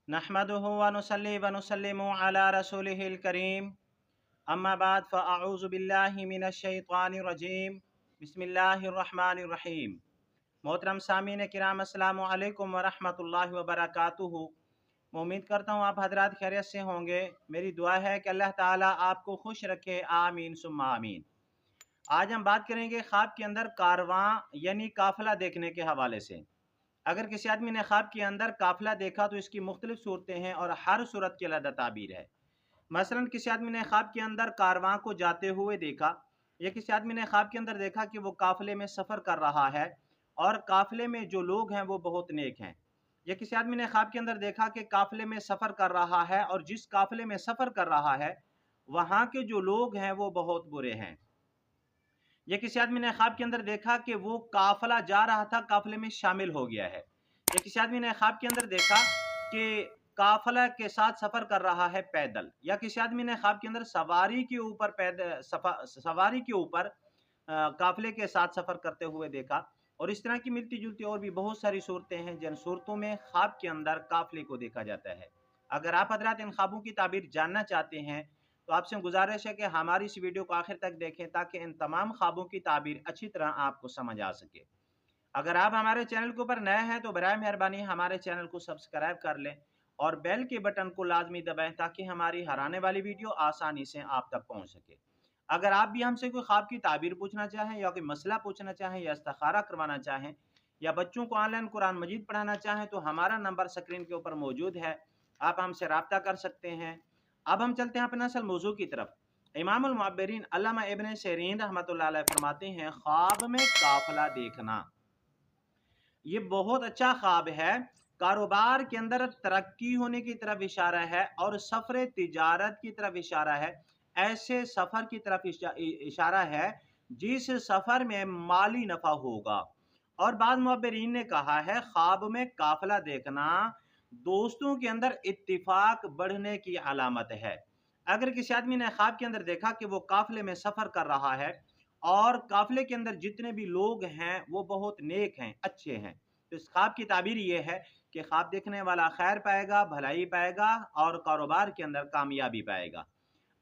नहमदुहु व नुसल्ली व नुसल्लिमु अला रसूलिहिल करीम अम्मा बाद फ़अऊज़ु बिल्लाहि मिनश शैतानिर रजीम बिस्मिल्लाहिर रहमानिर रहीम। मोहतरम सामीन किराम अस्सलामु अलैकुम व रहमतुल्लाहि व बरकातुहू। मैं उम्मीद करता हूँ आप हजरात खैरियत से होंगे। मेरी दुआ है कि अल्लाह ताला आपको खुश रखे, आमीन सुम्मा आमीन। आज हम बात करेंगे ख्वाब के अंदर कारवां यानी काफिला देखने के हवाले से। अगर किसी आदमी ने ख्वाब के अंदर काफिला देखा तो इसकी मुख्तलिफ सूरतें हैं और हर सूरत की अलग ताबीर है। मसलन किसी आदमी ने ख्वाब के अंदर कारवां को जाते हुए देखा, या किसी आदमी ने ख्वाब के अंदर देखा कि वो काफिले में सफ़र कर रहा है और काफिले में जो लोग हैं वो बहुत नेक हैं। या किसी आदमी ने ख्वाब के अंदर देखा कि काफिले में सफ़र कर रहा है और जिस काफिले में सफ़र कर रहा है वहाँ के जो लोग हैं वो बहुत बुरे हैं। या किसी आदमी ने ख्वाब के अंदर देखा कि वो काफिला जा रहा था, काफिले में शामिल हो गया है। या किसी आदमी ने ख्वाब के अंदर देखा कि काफिला के साथ सफ़र कर रहा है पैदल। या किसी आदमी ने ख्वाब के अंदर सवारी के ऊपर सवारी के ऊपर काफिले के साथ सफ़र करते हुए देखा। और इस तरह की मिलती जुलती और भी बहुत सारी सूरतें हैं जिन सूरतों में ख्वाब के अंदर काफिले को देखा जाता है। अगर आप हजरात इन ख्वाबों की ताबीर जानना चाहते हैं तो आपसे गुजारिश है कि हमारी इस वीडियो को आखिर तक देखें ताकि इन तमाम ख्वाबों की ताबीर अच्छी तरह आपको समझ आ सके। अगर आप हमारे चैनल के ऊपर नए हैं तो बराए मेहरबानी हमारे चैनल को सब्सक्राइब कर लें और बेल के बटन को लाजमी दबाएं ताकि हमारी हर आने वाली वीडियो आसानी से आप तक पहुंच सके। अगर आप भी हमसे कोई ख्वाब की ताबीर पूछना चाहें या कोई मसला पूछना चाहें या इस्तिखारा करवाना चाहें या बच्चों को ऑनलाइन कुरान मजीद पढ़ाना चाहें तो हमारा नंबर स्क्रीन के ऊपर मौजूद है, आप हमसे रब्ता कर सकते हैं। अब हम चलते हैं अपने असल मौजू की तरफ। इमामुल मुअब्बिरीन अल्लामा इब्न सिरीन रहमतुल्लाह अलैह फरमाते हैं, ख्वाब में काफिला देखना ये बहुत अच्छा ख्वाब है। कारोबार के अंदर तरक्की होने की तरफ इशारा है और सफ़र तिजारत की तरफ इशारा है। ऐसे सफ़र की तरफ इशारा है जिस सफ़र में माली नफ़ा होगा। और बाद मुअब्बिरीन ने कहा है ख्वाब में काफिला देखना दोस्तों के अंदर इत्तिफाक बढ़ने की अलामत है। अगर किसी आदमी ने ख्वाब के अंदर देखा कि वो काफिले में सफ़र कर रहा है और काफिले के अंदर जितने भी लोग हैं वो बहुत नेक हैं, अच्छे हैं, तो इस ख्वाब की ताबीर ये है कि ख्वाब देखने वाला खैर पाएगा, भलाई पाएगा और कारोबार के अंदर कामयाबी पाएगा।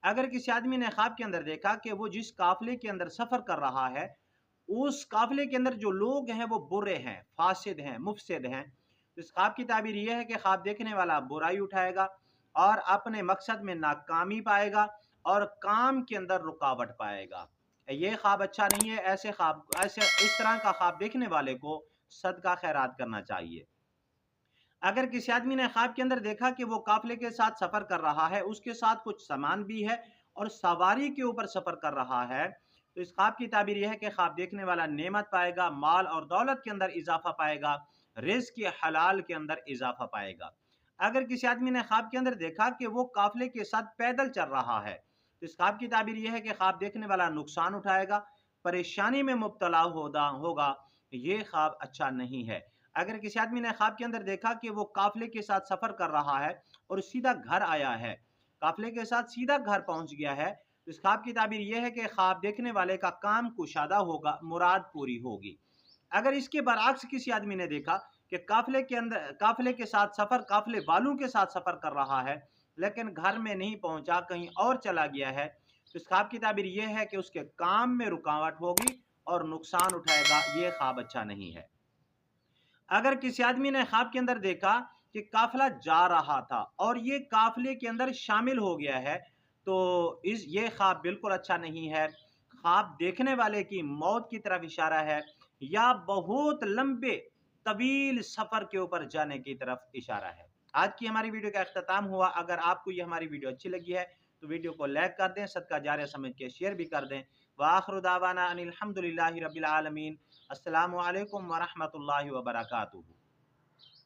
अगर किसी आदमी ने ख्वाब के अंदर देखा कि वो जिस काफिले के अंदर सफ़र कर रहा है उस काफिले के अंदर जो लोग हैं वो बुरे हैं, फासिद हैं, मुफसिद हैं, तो इस ख्वाब की ताबीर ये है कि ख्वाब देखने वाला बुराई उठाएगा और अपने मकसद में नाकामी पाएगा और काम के अंदर रुकावट पाएगा। ये ख्वाब अच्छा नहीं है। ऐसे इस तरह का ख्वाब देखने वाले को सदका खैरात करना चाहिए। अगर किसी आदमी ने ख्वाब के अंदर देखा कि वो काफिले के साथ सफ़र कर रहा है, उसके साथ कुछ सामान भी है और सवारी के ऊपर सफ़र कर रहा है, तो इस ख्वाब की ताबीर यह है कि ख्वाब देखने वाला नेमत पाएगा, माल और दौलत के अंदर इजाफा पाएगा, रिज़्क़ के हलाल के अंदर इजाफा पाएगा। अगर किसी आदमी ने ख्वाब के अंदर देखा कि वो काफिले के साथ पैदल चल रहा है, तो इस ख्वाब की ताबीर यह है कि ख्वाब देखने वाला नुकसान उठाएगा, परेशानी में मुब्तला होगा। ये ख्वाब अच्छा नहीं है। अगर किसी आदमी ने ख्वाब के अंदर देखा कि वो काफिले के साथ सफ़र कर रहा है और सीधा घर आया है, काफिले के साथ सीधा घर पहुंच गया है, तो इस ख्वाब की ताबीर यह है कि ख्वाब देखने वाले का काम कुशादा होगा, मुराद पूरी होगी। अगर इसके बरअक्स किसी आदमी ने देखा कि काफिले के साथ सफ़र काफिले वालों के साथ सफ़र कर रहा है लेकिन घर में नहीं पहुंचा, कहीं और चला गया है, तो इस ख्वाब की ताबीर यह है कि उसके काम में रुकावट होगी और नुकसान उठाएगा। ये ख्वाब अच्छा नहीं है। अगर किसी आदमी ने ख्वाब के अंदर देखा कि काफिला जा रहा था और ये काफिले के अंदर शामिल हो गया है, तो ये ख्वाब बिल्कुल अच्छा नहीं है। ख्वाब देखने वाले की मौत की तरफ इशारा है या बहुत लंबे तवील सफ़र के ऊपर जाने की तरफ इशारा है। आज की हमारी वीडियो का अख्ताम हुआ। अगर आपको ये हमारी वीडियो अच्छी लगी है तो वीडियो को लाइक कर दें, सदका जारिया समझ के शेयर भी कर दें। व आखिरु दावाना अनिल हम्दुलिल्लाहि रब्बिल आलमीन। अस्सलामु अलैकुम व रहमतुल्लाहि व बरकातुहू।